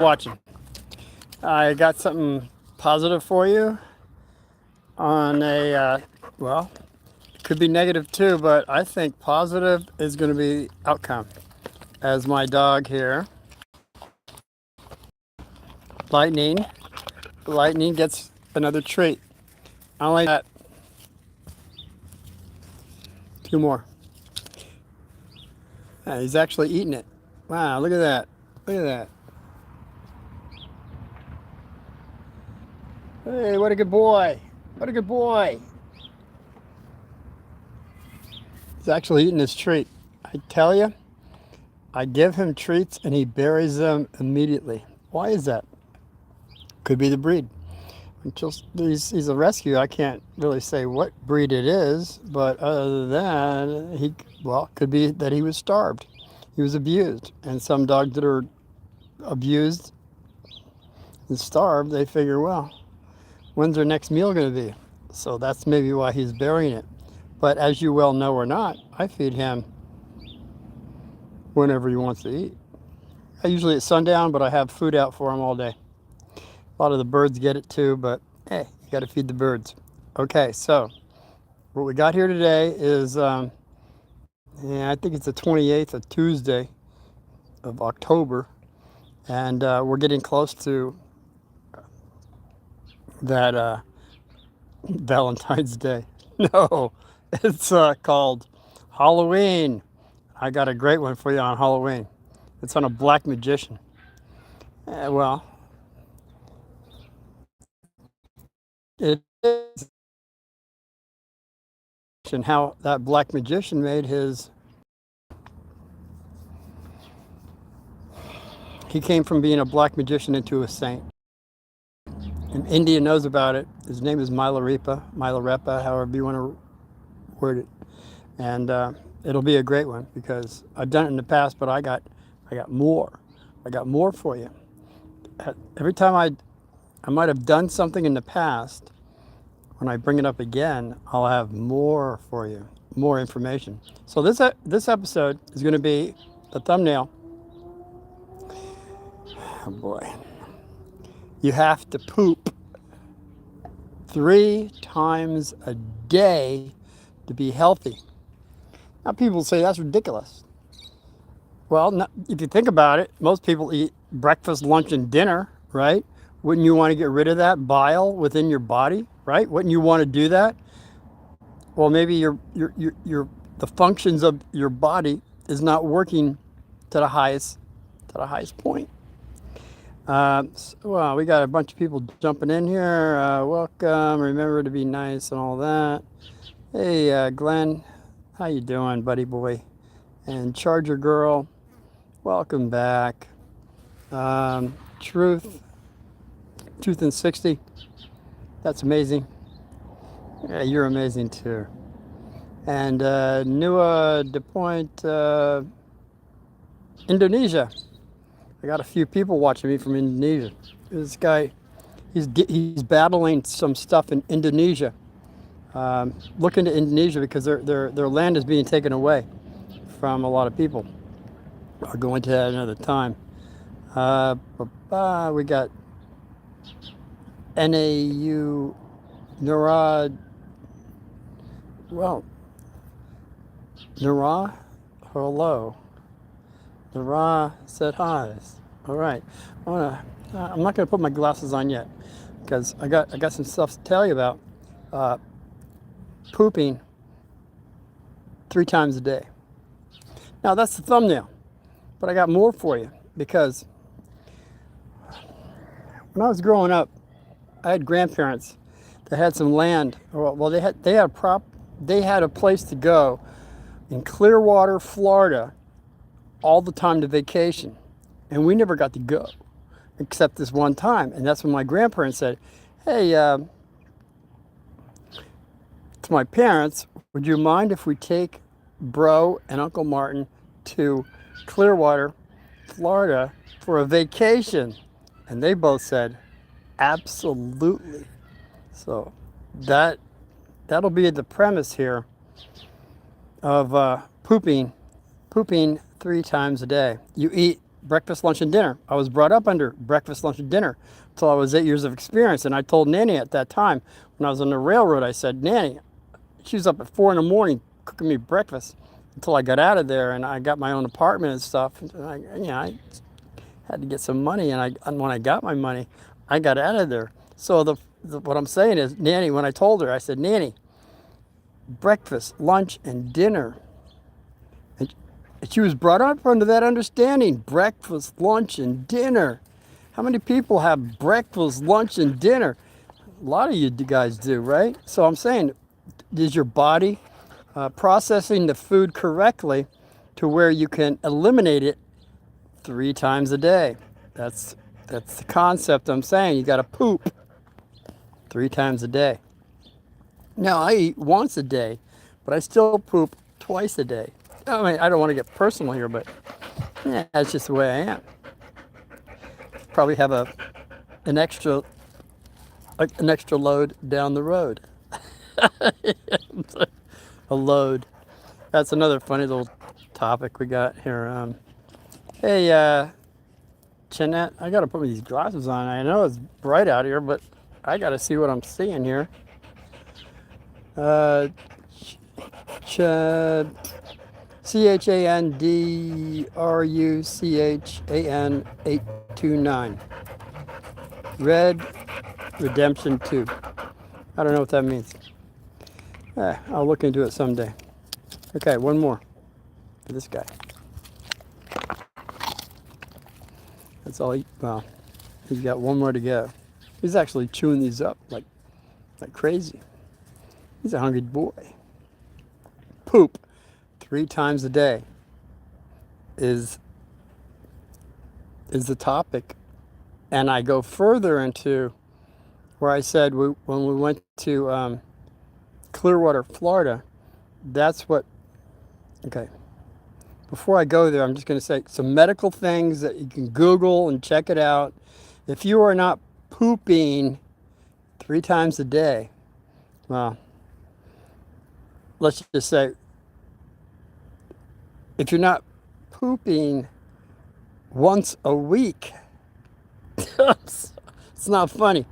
watching. I got something positive for you on well, it could be negative too, but I think positive is going to be outcome. As my dog here, Lightning, Lightning gets another treat. I only got two more. He's actually eating it. Wow, look at that. Look at that. Hey, what a good boy. What a good boy. He's actually eating his treat. I tell you, I give him treats and he buries them immediately. Why is that? Could be the breed. He's a rescue. I can't really say what breed it is, but other than could be that he was starved. He was abused. And some dogs that are abused and starved, they figure, well, when's their next meal going to be? So that's maybe why he's burying it. But as you well know or not, I feed him whenever he wants to eat. Usually at sundown, but I have food out for him all day. A lot of the birds get it too, but hey, you got to feed the birds. Okay, so what we got here today is, I think it's the 28th of Tuesday of October, and we're getting close to that Valentine's Day. No, it's called Halloween. I got a great one for you on Halloween. It's on a black magician. Well, it is. And how that black magician made he came from being a black magician into a saint. And India knows about it. His name is Milarepa, however you want to word it. And it'll be a great one because I've done it in the past, but I got more. I got more for you. Every time I might have done something in the past, when I bring it up again, I'll have more for you, more information. So this episode is going to be the thumbnail. Oh boy. You have to poop 3 times a day to be healthy. Now people say that's ridiculous. Well, if you think about it, most people eat breakfast, lunch, and dinner, right? Wouldn't you want to get rid of that bile within your body, right? Wouldn't you want to do that? Well, maybe the functions of your body is not working to the highest point. Well, we got a bunch of people jumping in here. Welcome. Remember to be nice and all that. Hey, Glenn, how you doing, buddy boy? And Charger Girl, welcome back. Truth in 60. That's amazing. Yeah, you're amazing too. And Nua De Point, Indonesia. I got a few people watching me from Indonesia. This guy, he's battling some stuff in Indonesia. Look into Indonesia because their land is being taken away from a lot of people. I'll go into that another time. We got NAU Nurad. Well, Nura, hello. Nura said hi. All right. I'm not gonna put my glasses on yet because I got some stuff to tell you about pooping 3 times a day. Now that's the thumbnail, but I got more for you because when I was growing up, I had grandparents that had some land. Well, they had a place to go in Clearwater, Florida, all the time to vacation, and we never got to go except this one time. And that's when my grandparents said, "Hey, to my parents, would you mind if we take Bro and Uncle Martin to Clearwater, Florida for a vacation?" And they both said, "Absolutely." So that'll be the premise here of pooping 3 times a day. You eat breakfast, lunch, and dinner. I was brought up under breakfast, lunch, and dinner until I was 8 years of experience. And I told Nanny at that time, when I was on the railroad, I said, Nanny, she was up at 4 in the morning cooking me breakfast until I got out of there and I got my own apartment and stuff. And I had to get some money, and when I got my money, I got out of there. So what I'm saying is, Nanny, when I told her, I said, Nanny, breakfast, lunch, and dinner. And she was brought up under that understanding, breakfast, lunch, and dinner. How many people have breakfast, lunch, and dinner? A lot of you guys do, right? So I'm saying, is your body processing the food correctly to where you can eliminate it 3 times a day? That's the concept I'm saying. You got to poop 3 times a day. Now, I eat once a day, but I still poop twice a day. I mean, I don't want to get personal here, but yeah, that's just the way I am. Probably have an extra load down the road. A load. That's another funny little topic we got here. Hey, Jeanette, I got to put these glasses on. I know it's bright out here, but I got to see what I'm seeing here. CHANDRUCHAN 829. Red Redemption 2. I don't know what that means. I'll look into it someday. Okay, one more for this guy. That's all well, he's got one more to go. He's actually chewing these up like crazy. He's a hungry boy. Poop 3 times a day is the topic. And I go further into where I said when we went to Clearwater, Florida, that's what, okay. Before I go there, I'm just going to say some medical things that you can Google and check it out. If you are not pooping 3 times a day, well, let's just say, if you're not pooping once a week, it's not funny.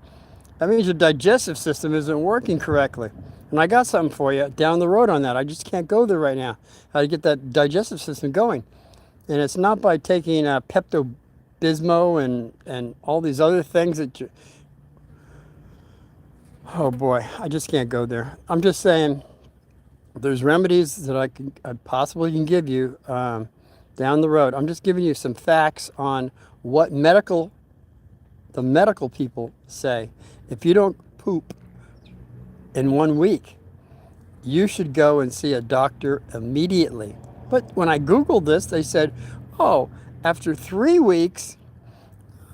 That means your digestive system isn't working correctly. And I got something for you down the road on that. I just can't go there right now. How to get that digestive system going. And it's not by taking Pepto-Bismol and all these other things that you... Oh boy, I just can't go there. I'm just saying there's remedies that I possibly can give you down the road. I'm just giving you some facts on what the medical people say. If you don't poop in 1 week, you should go and see a doctor immediately. But when I Googled this, they said, oh, after 3 weeks,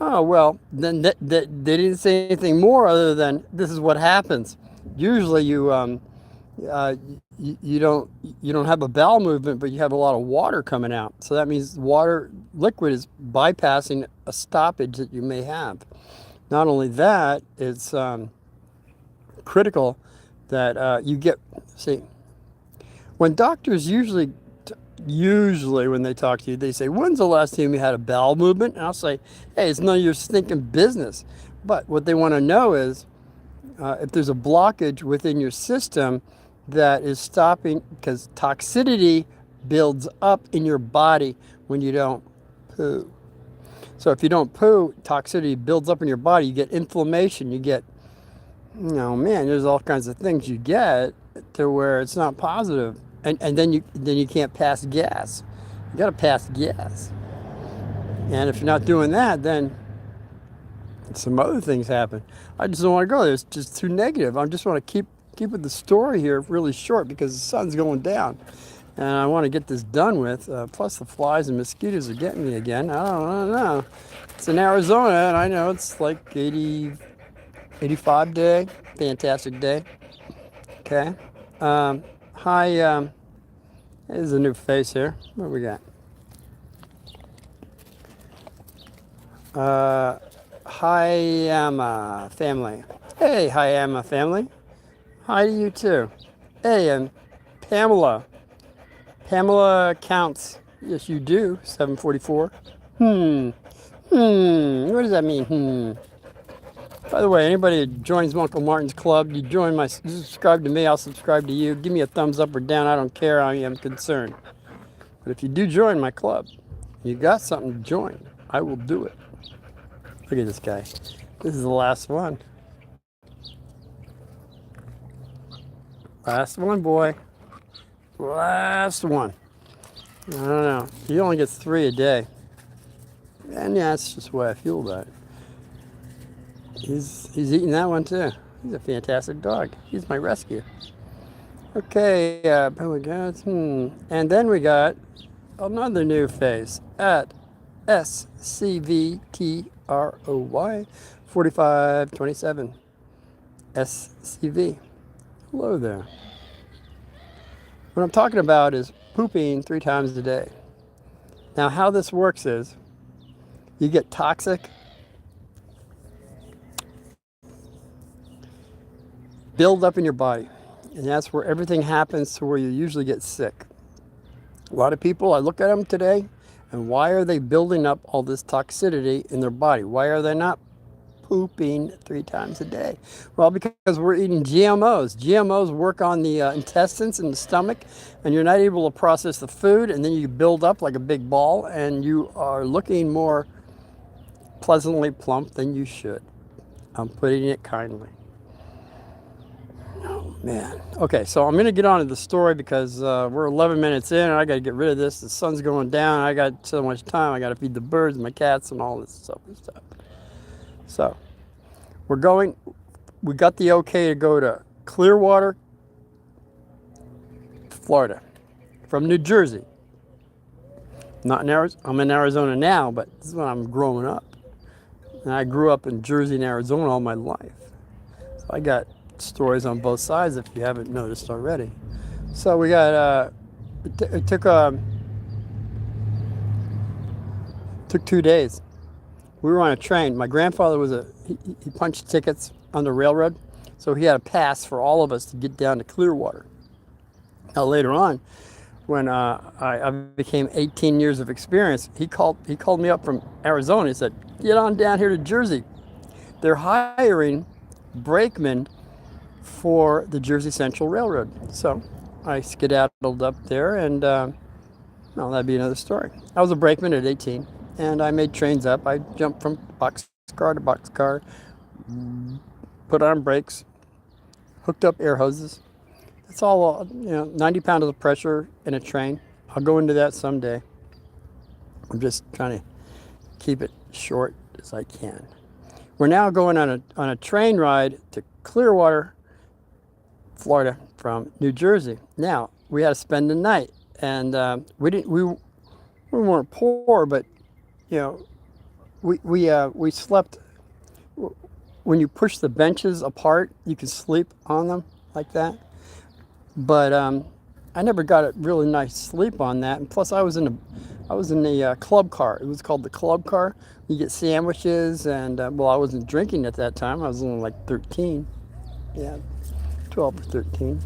oh, well, then they didn't say anything more other than this is what happens. Usually you don't have a bowel movement, but you have a lot of water coming out. So that means liquid is bypassing a stoppage that you may have. Not only that, it's critical that you get, see, when doctors usually when they talk to you, they say, when's the last time you had a bowel movement? And I'll say, hey, it's none of your stinking business. But what they want to know is if there's a blockage within your system that is stopping, because toxicity builds up in your body when you don't poo. So if you don't poo, toxicity builds up in your body. You get inflammation. You get, there's all kinds of things you get to where it's not positive. And then you can't pass gas. You got to pass gas. And if you're not doing that, then some other things happen. I just don't want to go there. It's just too negative. I just want to keep the story here really short because the sun's going down. And I want to get this done with. Plus the flies and mosquitoes are getting me again. I don't know. It's in Arizona, and I know it's like 85 day. Fantastic day. Okay. Hi, there's a new face here. What do we got? Hayama family. Hey, Hayama family. Hi to you too. Hey, and Pamela. Pamela counts. Yes, you do. 744. Hmm. What does that mean? By the way, anybody that joins Uncle Martin's club, you join my, subscribe to me, I'll subscribe to you. Give me a thumbs up or down. I don't care. I am concerned. But if you do join my club, you got something to join, I will do it. Look at this guy. This is the last one. Last one, boy. Last one. I don't know. He only gets 3 a day. And yeah, that's just the way I feel about it. He's eating that one too. He's a fantastic dog. He's my rescue. Okay, and then we got another new face at SCVTROY 4527 SCV. Hello there. What I'm talking about is pooping 3 times a day. Now, how this works is you get toxic build up in your body, and that's where everything happens to where you usually get sick. A lot of people, I look at them today, and why are they building up all this toxicity in their body? Why are they not pooping 3 times a day? Well, because we're eating GMOs. GMOs work on the intestines and the stomach, and you're not able to process the food, and then you build up like a big ball, and you are looking more pleasantly plump than you should. I'm putting it kindly. Oh, man. Okay, so I'm going to get on to the story because we're 11 minutes in, and I got to get rid of this. The sun's going down. I got so much time. I got to feed the birds, my cats, and all this stuff. So we got the okay to go to Clearwater, Florida, from New Jersey. Not in Arizona. I'm in Arizona now, but this is when I'm growing up. And I grew up in Jersey and Arizona all my life. So I got stories on both sides if you haven't noticed already. So we got, it took 2 days. We were on a train. My grandfather was he punched tickets on the railroad, so he had a pass for all of us to get down to Clearwater. Now later on, when I became 18 years of experience, he called me up from Arizona. He said, "Get on down here to Jersey. They're hiring brakemen for the Jersey Central Railroad." So I skedaddled up there, and well, that'd be another story. I was a brakeman at 18, and I made trains up. I jumped from boxcar to boxcar, put on brakes, hooked up air hoses. It's all, 90 pounds of pressure in a train. I'll go into that someday. I'm just trying to keep it short as I can. We're now going on a train ride to Clearwater, Florida, from New Jersey. Now we had to spend the night, and we weren't poor, but we slept. When you push the benches apart, you can sleep on them like that. But I never got a really nice sleep on that. And plus, I was in the club car. It was called the club car. You get sandwiches, and well, I wasn't drinking at that time. I was only like 13. Yeah, 12 or 13.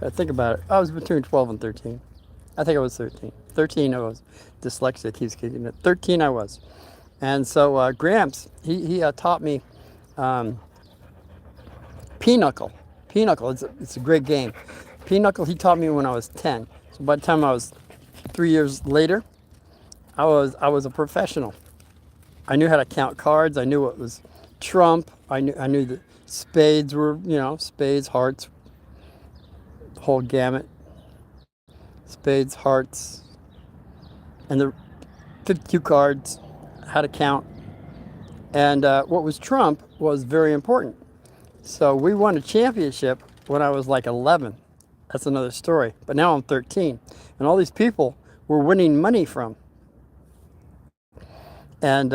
I think about it. I was between 12 and 13. I think I was 13. 13 I was. Dyslexia keeps kicking it. 13 I was. And so Gramps, he taught me Pinochle. Pinochle, it's a great game. Pinochle, he taught me when I was 10. So by the time I was 3 years later, I was a professional. I knew how to count cards. I knew what was trump. I knew that spades were, spades, hearts, the whole gamut. Spades, hearts, and the 52 cards, how to count. And what was trump was very important. So we won a championship when I was like 11. That's another story. But now I'm 13. And all these people were winning money from. And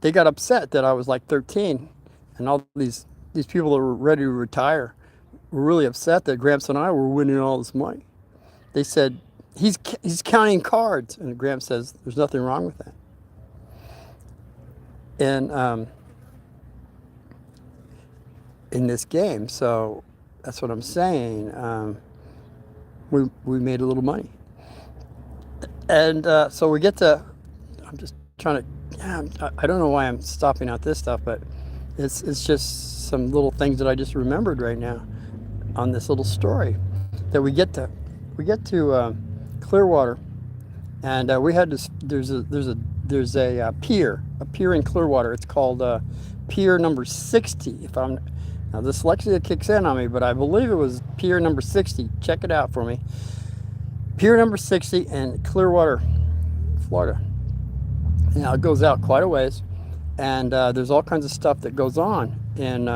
they got upset that I was like 13. And all these people that were ready to retire were really upset that Gramps and I were winning all this money. They said, he's counting cards. And Gramps says, there's nothing wrong with that. And in this game, so that's what I'm saying. We made a little money, and so we get to. I'm just trying to. Yeah, I don't know why I'm stopping out this stuff, but it's just some little things that I just remembered right now on this little story that we get to Clearwater, and we had this. There's a pier in Clearwater. It's called Pier Number 60. If I'm now dyslexia kicks in on me, but I believe it was Pier Number 60. Check it out for me. Pier Number 60 in Clearwater, Florida. Now it goes out quite a ways, and there's all kinds of stuff that goes on in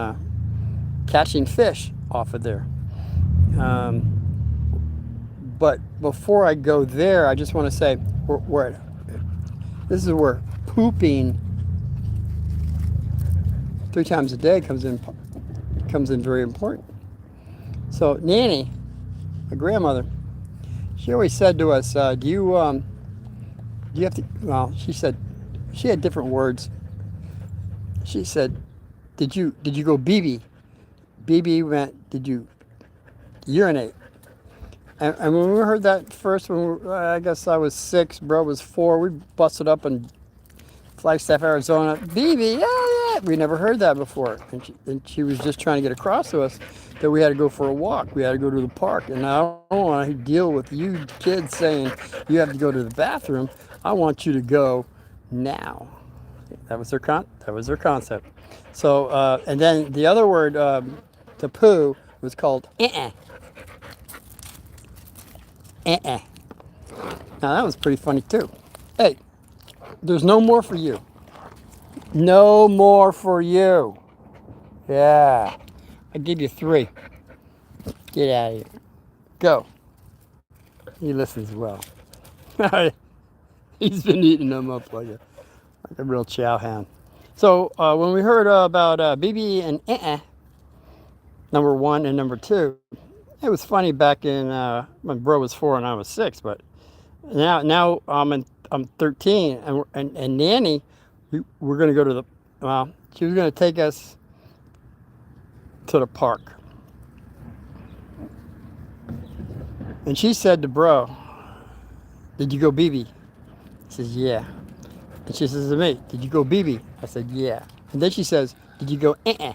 catching fish off of there. Um, but before I go there, I just want to say this is where pooping 3 times a day comes in very important. So Nanny, my grandmother, she always said to us, do you have to, well, she said, she had different words. She said, did you go BB? BB meant, did you urinate? And when we heard that first, I guess I was 6, bro was 4, we busted up in Flagstaff, Arizona. BB, yeah. We never heard that before. And she was just trying to get across to us that we had to go for a walk. We had to go to the park. And I don't want to deal with you kids saying you have to go to the bathroom. I want you to go now. That was their concept. So, and then the other word to poo was called eh-eh. Eh-eh. Now that was pretty funny too. Hey, there's no more for you. No more for you. Yeah. I give you 3. Get out of here. Go. He listens well. He's been eating them up like a real chow hound. So when we heard about BB and number 1 and number 2, it was funny back in when bro was 4 and I was 6, but now I'm 13, and Nanny, we're going to go to she was going to take us to the park. And she said to bro, did you go BB? He says, yeah. And she says to me, did you go BB? I said, yeah. And then she says, did you go is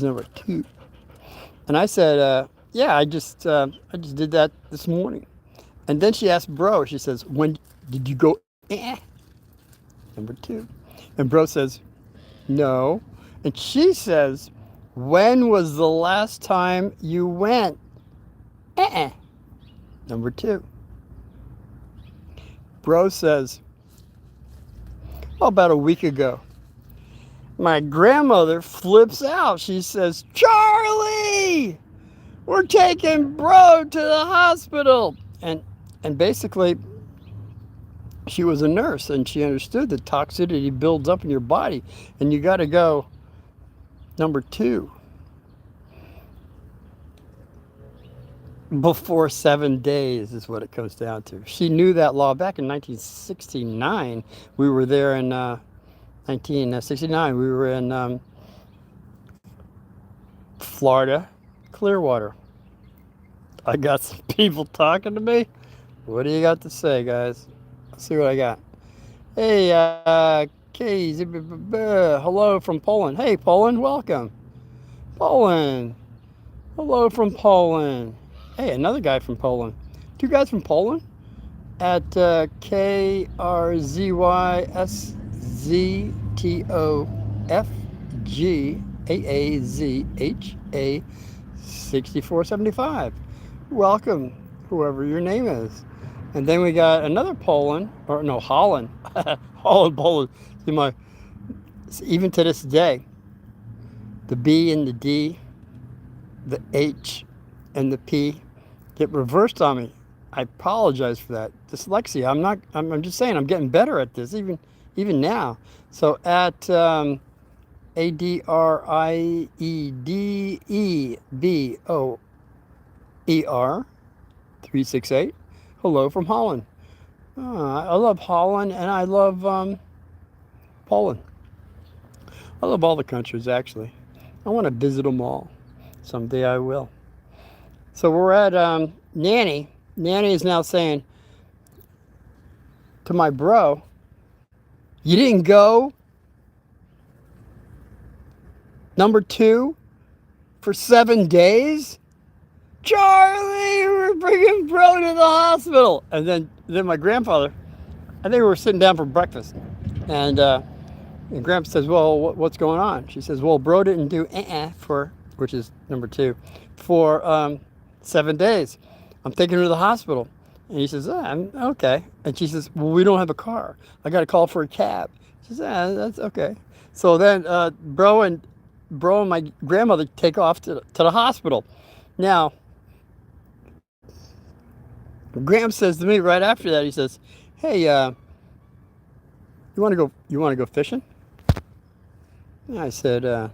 number 2. And I said, yeah, I just did that this morning. And then she asked bro, she says, when did you go number 2? And bro says, no. And she says, when was the last time you went number 2? Bro says, oh, about a week ago. My grandmother flips out. She says, Charlie, we're taking bro to the hospital. And basically, she was a nurse, and she understood that toxicity builds up in your body, and you got to go number 2 before 7 days is what it comes down to. She knew that law back in 1969. We were there in 1969. We were in Florida, Clearwater. I got some people talking to me. What do you got to say, guys? Let's see what I got. Hey, hello from Poland. Hey, Poland, welcome. Poland. Hello from Poland. Hey, another guy from Poland. 2 guys from Poland at KRZYSZTOFGAAZHA 6475. Welcome, whoever your name is. And then we got another Poland, or no, Holland. Holland, Poland. See, even to this day, the B and the D, the H and the P get reversed on me. I apologize for that. Dyslexia. I'm just saying I'm getting better at this, even now. So at ADRIEDEBOER 368. Hello from Holland. I love Holland, and I love Poland. I love all the countries, actually. I want to visit them all. Someday I will. So we're at Nanny. Nanny is now saying to my bro, You didn't go, number 2, for 7 days? Charlie, we're bringing bro to the hospital. And then my grandfather, I think we were sitting down for breakfast. And Grandpa says, well, what's going on? She says, well, bro didn't do for, which is number 2, for 7 days. I'm taking her to the hospital. And he says, I'm okay. And she says, well, we don't have a car. I got to call for a cab. She says, that's okay. So then bro and my grandmother take off to the hospital. Now, Graham says to me right after that, he says, hey, you want to go fishing? And I said, well,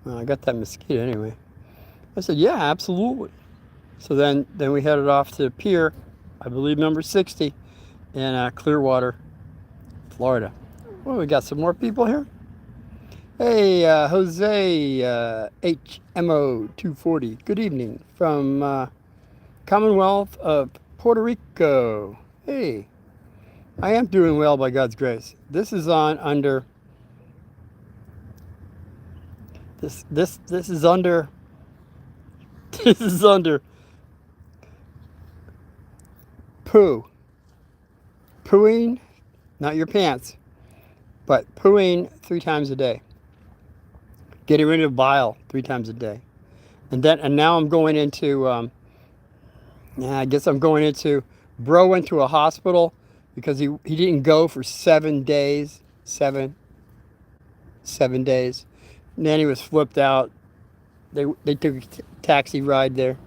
I got that mosquito anyway. I said, yeah, absolutely. So then we headed off to the pier, I believe number 60, in Clearwater, Florida. Well, we got some more people here. Hey, Jose HMO 240. Good evening from Commonwealth of Puerto Rico. Hey, I am doing well by God's grace. This is on under. This is under. This is under poo. Pooing, not your pants, but pooing 3 times a day. Getting rid of bile 3 times a day. And now I'm going into, I guess I'm going into, bro went to a hospital because he didn't go for 7 days. 7 days. And then he was flipped out. They took a taxi ride there.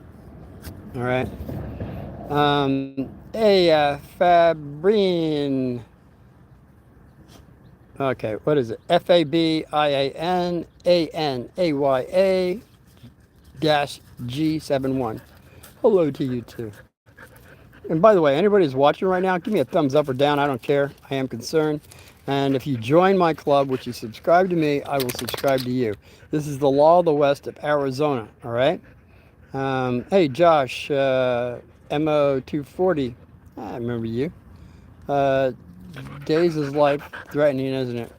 All right. Hey, Fabrine. Okay, what is it? FABIANANAYA-G71. Hello to you too. And by the way, anybody who's watching right now, give me a thumbs up or down. I don't care. I am concerned. And if you join my club, which you subscribe to me, I will subscribe to you. This is the Law of the West of Arizona. All right. Hey, Josh, MO240. I remember you. Days is life threatening, isn't it?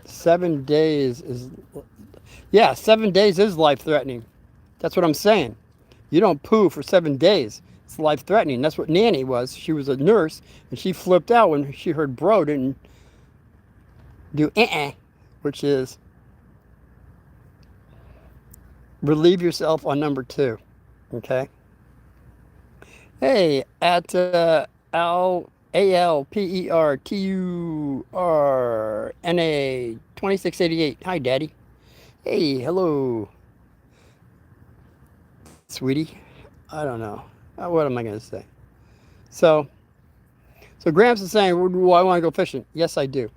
7 days is. Yeah, 7 days is life threatening. That's what I'm saying. You don't poo for 7 days. It's life threatening. That's what Nanny was. She was a nurse, and she flipped out when she heard bro didn't do which is relieve yourself on number 2. Okay. Hey, at ALPERTURNA 2688. Hi, Daddy. Hey, hello, sweetie. I don't know. What am I going to say? So Gramps is saying, do I want to go fishing? Yes, I do.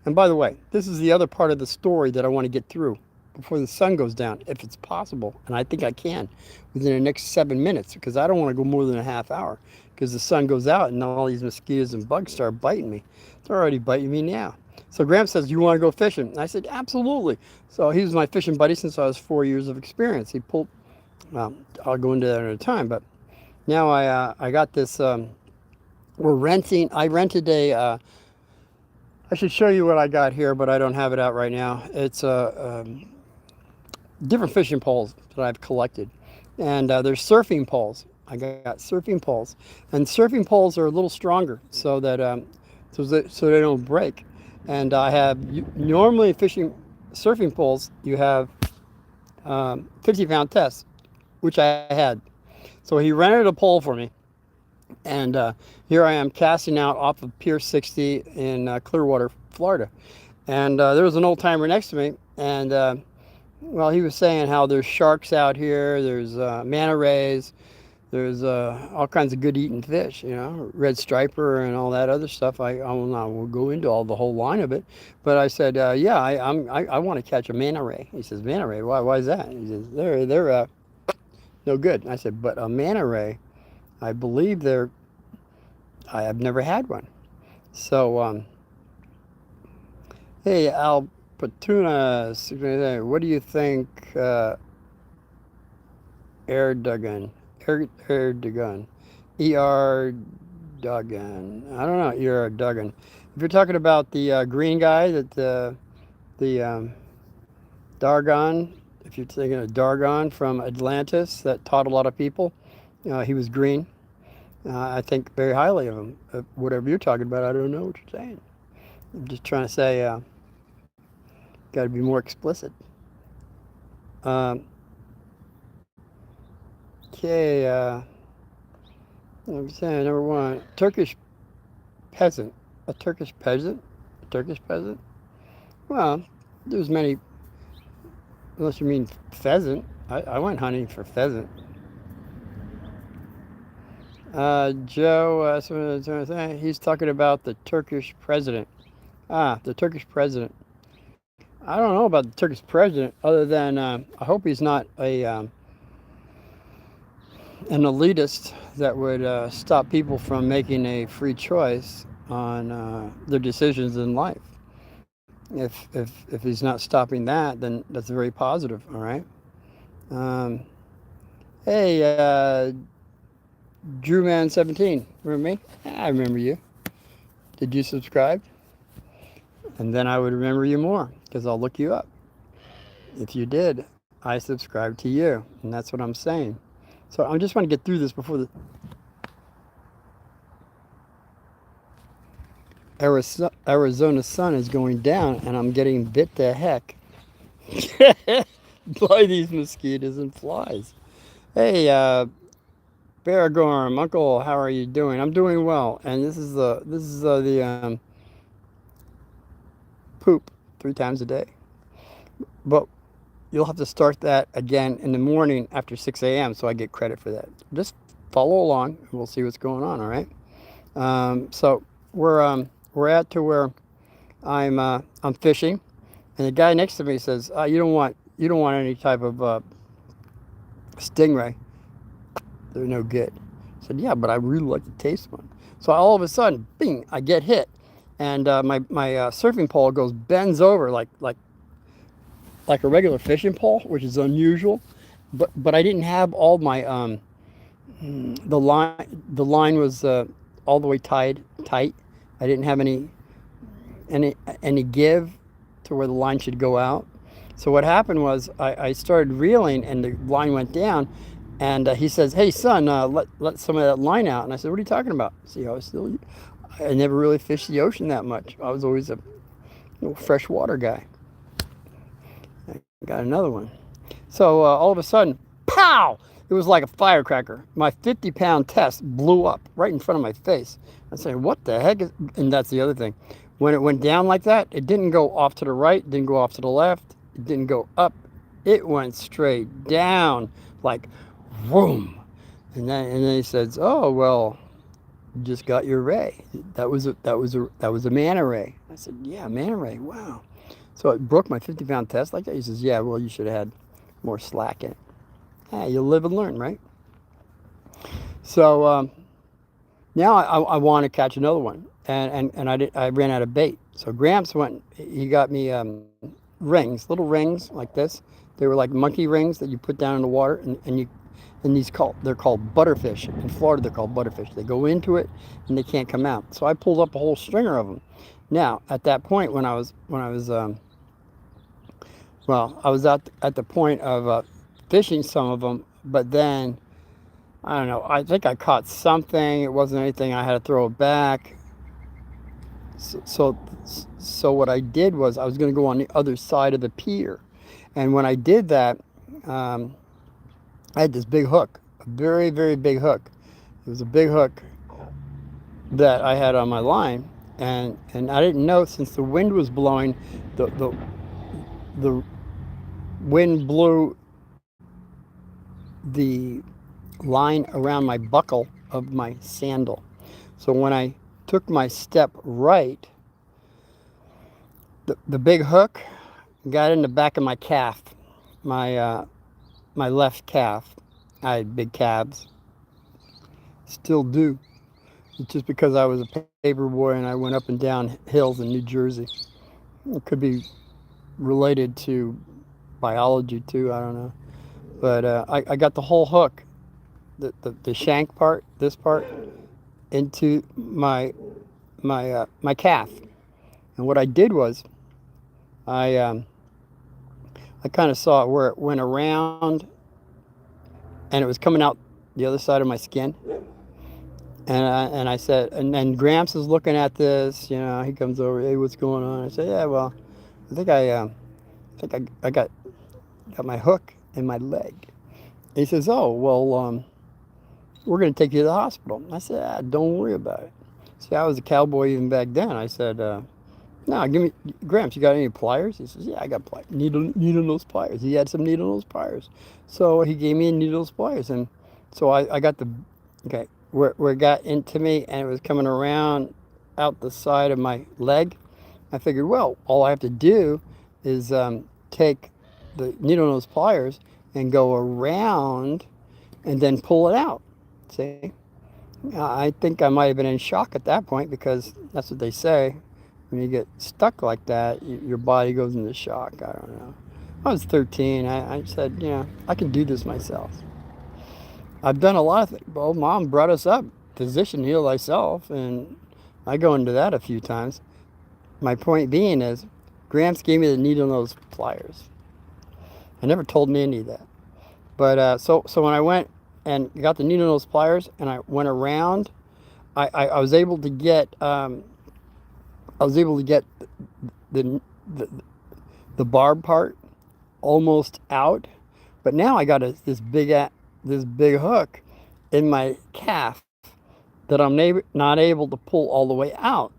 And by the way, this is the other part of the story that I want to get through before the sun goes down, if it's possible. And I think I can within the next 7 minutes, because I don't want to go more than a half hour, because the sun goes out and all these mosquitoes and bugs start biting me. They're already biting me now. So Graham says, you want to go fishing? And I said, absolutely. So he was my fishing buddy since I was 4 years of experience. He pulled, well, I'll go into that at a time, but now I got this, I rented a, I should show you what I got here, but I don't have it out right now. It's different fishing poles that I've collected. And there's surfing poles. I got surfing poles. And surfing poles are a little stronger so that so they don't break. And I have, normally fishing surfing poles, you have 50-pound tests, which I had. So he rented a pole for me. And here I am casting out off of Pier 60 in Clearwater, Florida. And there was an old timer next to me. And, well, he was saying how there's sharks out here. There's manta rays. There's all kinds of good eating fish, you know, red striper and all that other stuff. I will not go into the whole line of it. But I said, yeah, I want to catch a manta ray. He says, manta ray? Why is that? He says, they're no good. And I said, but a manta ray, I believe I have never had one. So, hey, Al Patuna, what do you think, Erdogan? Erdogan. E.R. Duggan. I don't know, E.R. Duggan. if you're talking about the green guy, that the Dargon, if you're thinking of Dargon from Atlantis, that taught a lot of people, he was green. I think very highly of him. Whatever you're talking about, I don't know what you're saying. I'm just trying to say, got to be more explicit. Um, okay, I'm saying number one, Turkish peasant. A Turkish peasant? A Turkish peasant? Well, there's many, unless you mean pheasant. I went hunting for pheasant. Joe, he's talking about the Turkish president. The Turkish president. I don't know about the Turkish president, other than I hope he's not an elitist that would stop people from making a free choice on their decisions in life. If he's not stopping that, then that's very positive. All right. Um, hey, Drewman17, remember me? I remember you. Did you subscribe? And then I would remember you more because I'll look you up. If you did, I subscribe to you, and that's what I'm saying. So I just want to get through this before the Arizona sun is going down, and I'm getting bit to heck by these mosquitoes and flies. Hey, Baragorm, Uncle, how are you doing? I'm doing well, and this is the poop 3 times a day. But you'll have to start that again in the morning after 6 a.m. so I get credit for that. Just follow along, and we'll see what's going on. All right. So we're at to where I'm fishing, and the guy next to me says, "You don't want any type of stingray. They're no good." I said, "Yeah, but I really like to taste one." So all of a sudden, bing! I get hit, and my surfing pole bends over like a regular fishing pole, which is unusual. But I didn't have all my the line was all the way tight. I didn't have any give to where the line should go out. So what happened was I started reeling, and the line went down. And he says, "Hey son, let some of that line out." And I said, "What are you talking about?" See, I never really fished the ocean that much. I was always a freshwater guy. I got another one. So all of a sudden, pow! It was like a firecracker. My 50-pound test blew up right in front of my face. I said, "What the heck is?" And that's the other thing. When it went down like that, it didn't go off to the right, didn't go off to the left, it didn't go up. It went straight down, like, boom. And then he says, "Oh well, you just got your ray. That was a manta ray." I said, "Yeah, manta ray. Wow." So it broke my 50-pound test like that. He says, "Yeah, well, you should have had more slack in it." Hey, you live and learn, right? So now I want to catch another one, and I ran out of bait. So Gramps he got me rings, little rings like this. They were like monkey rings that you put down in the water, and they're called butterfish. In Florida, they're called butterfish. They go into it and they can't come out. So I pulled up a whole stringer of them. Now at that point, when I was I was at the point of fishing some of them, but then I don't know. I think I caught something. It wasn't anything. I had to throw it back. So what I did was I was going to go on the other side of the pier, and when I did that, I had this big hook, a very, very big hook. It was a big hook that I had on my line, and I didn't know, since the wind was blowing, the wind blew the line around my buckle of my sandal. So when I took my step right, the big hook got in the back of my calf, my left calf. I had big calves, still do. It's just because I was a paper boy and I went up and down hills in New Jersey. It could be related to biology too, I don't know. But I got the whole hook, the shank part, this part, into my calf. And what I did was I um, I kind of saw it where it went around and it was coming out the other side of my skin. And I said, and then Gramps is looking at this. He comes over. Hey, what's going on? I said, yeah, well, I think I got my hook in my leg. He says, oh, well, we're going to take you to the hospital. I said, don't worry about it. See, I was a cowboy even back then. I said, no, give me, Gramps, you got any pliers? He says, yeah, I got pliers. Needle nose pliers. He had some needle nose pliers. So he gave me needle nose pliers. And so I got okay, where it got into me and it was coming around out the side of my leg. I figured, well, all I have to do is take the needle nose pliers and go around and then pull it out. See? I think I might have been in shock at that point because that's what they say. When you get stuck like that, your body goes into shock. I don't know. I was 13. I said, I can do this myself. I've done a lot of things. Well, Mom brought us up, physician heal thyself, and I go into that a few times. My point being is, Gramps gave me the needle nose pliers. I never told me any of that. But so when I went and got the needle nose pliers and I went around, I was able to get the the barb part almost out, but now I got this big hook in my calf that I'm not able to pull all the way out,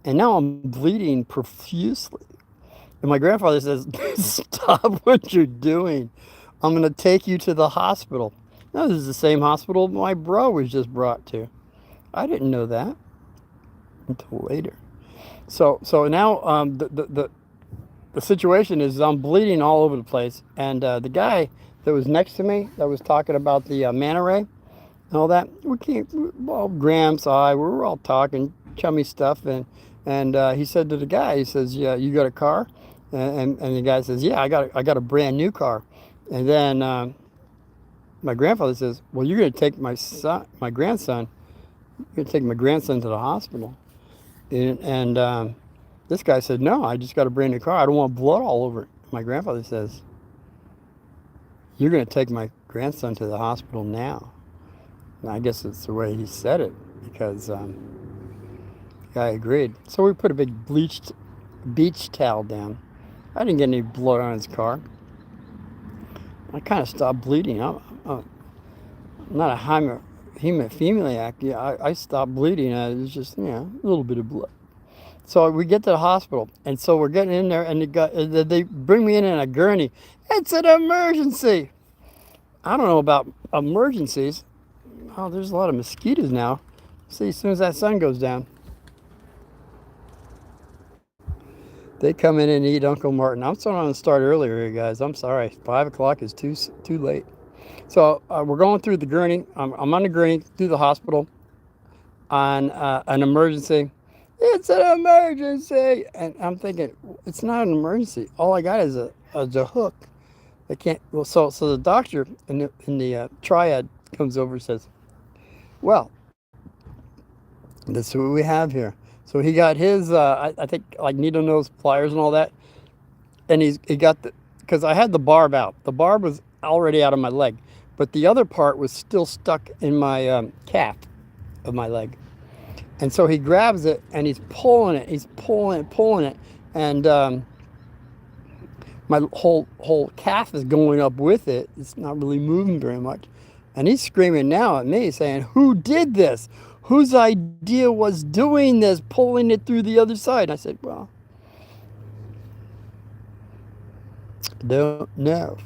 and now I'm bleeding profusely. And my grandfather says, "Stop what you're doing. I'm going to take you to the hospital." Now, this is the same hospital my bro was just brought to. I didn't know that until later. So now the situation is I'm bleeding all over the place, and the guy that was next to me that was talking about the manta ray and all that, Gramps, we were all talking chummy stuff, and he said to the guy, he says, "Yeah, you got a car?" And the guy says, "Yeah, I got a brand new car." And then my grandfather says, "Well, you're going to take my grandson to the hospital." And this guy said, "No, I just got a brand new car. I don't want blood all over it." My grandfather says, "You're going to take my grandson to the hospital now." And I guess it's the way he said it because the guy agreed. So we put a big bleached beach towel down. I didn't get any blood on his car. I kind of stopped bleeding. I'm not a hemophiliac. Yeah, I stopped bleeding. It was just, a little bit of blood. So we get to the hospital, and so we're getting in there, and they bring me in a gurney. It's an emergency. I don't know about emergencies. Oh, there's a lot of mosquitoes now. See, as soon as that sun goes down, they come in and eat Uncle Martin. I'm starting to start earlier here, guys. I'm sorry. 5 o'clock is too late. So we're going through the gurney. I'm on the gurney through the hospital on an emergency. It's an emergency, and I'm thinking it's not an emergency. All I got is a hook. I can't. Well, so the doctor in the triad comes over and says, "Well, this is what we have here." So he got his, I think, like needle nose pliers and all that, and he got because I had the barb out. The barb was already out of my leg, but the other part was still stuck in my calf of my leg. And so he grabs it and he's pulling it. He's pulling it, and my whole calf is going up with it. It's not really moving very much, and he's screaming now at me, saying, "Who did this? Whose idea was doing this, pulling it through the other side?" And I said, "Well, don't know."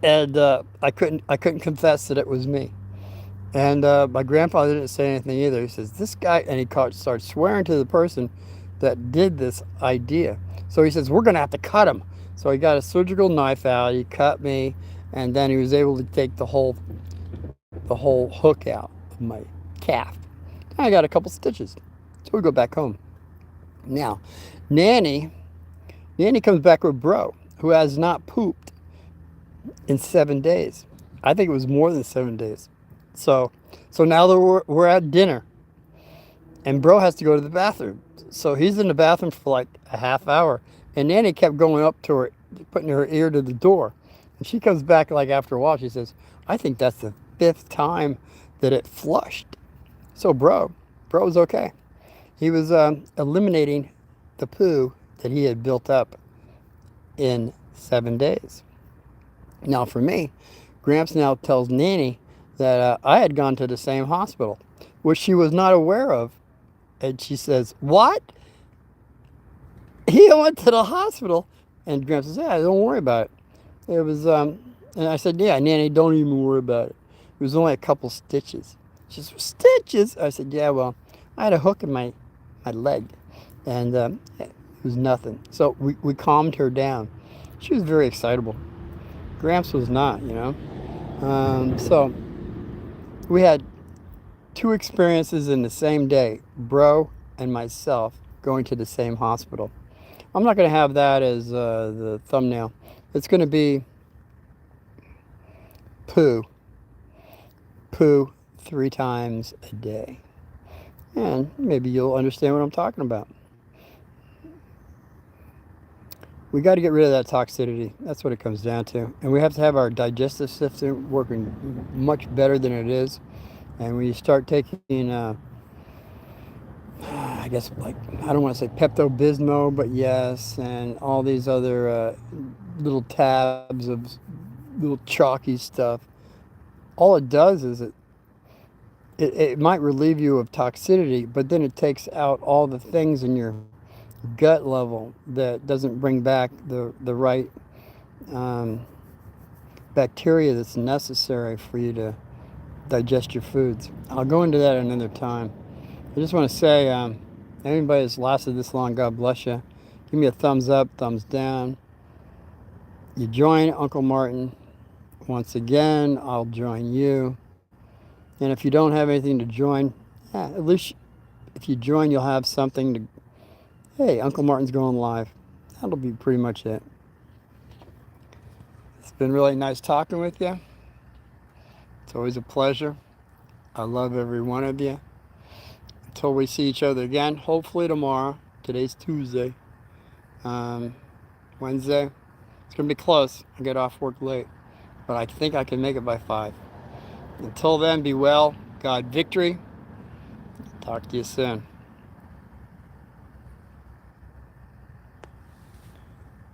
And I couldn't confess that it was me. And my grandfather didn't say anything either. He says, "This guy," and he starts swearing to the person that did this idea. So he says, "We're going to have to cut him." So he got a surgical knife out. He cut me, and then he was able to take the whole hook out of my calf. I got a couple stitches. So we go back home. Now, Nanny comes back with Bro, who has not pooped in 7 days. I think it was more than 7 days. So now that we're at dinner, and bro has to go to the bathroom. So he's in the bathroom for like a half hour. And Nanny kept going up to her, putting her ear to the door. And she comes back like after a while. She says, I think that's the fifth time that it flushed. So bro was okay. He was eliminating the poo that he had built up in 7 days. Now for me, Gramps now tells Nanny that I had gone to the same hospital, which she was not aware of. And she says, what? He went to the hospital? And Gramps says, yeah, don't worry about it. It was, and I said, yeah, Nanny, don't even worry about it. It was only a couple stitches. She says, stitches? I said, yeah, well, I had a hook in my leg, and it was nothing. So we calmed her down. She was very excitable. Gramps was not, you know. So we had two experiences in the same day, bro and myself going to the same hospital. I'm not going to have that as the thumbnail. It's going to be poo 3 times a day. And maybe you'll understand what I'm talking about. We got to get rid of that toxicity. That's what it comes down to. And we have to have our digestive system working much better than it is. And when you start taking, I guess, like, I don't want to say Pepto-Bismol, but yes, and all these other little tabs of little chalky stuff, all it does is it might relieve you of toxicity, but then it takes out all the things in your gut level that doesn't bring back the right bacteria that's necessary for you to digest your foods. I'll go into that another time. I just want to say, anybody that's lasted this long, God bless you. Give me a thumbs up, thumbs down. You join Uncle Martin. Once again, I'll join you. And if you don't have anything to join, yeah, at least if you join, you'll have something to, hey, Uncle Martin's going live. That'll be pretty much it. It's been really nice talking with you. It's always a pleasure. I love every one of you. Until we see each other again, hopefully tomorrow. Today's Tuesday. Wednesday. It's going to be close. I get off work late. But I think I can make it by 5. Until then, be well. God victory. Talk to you soon.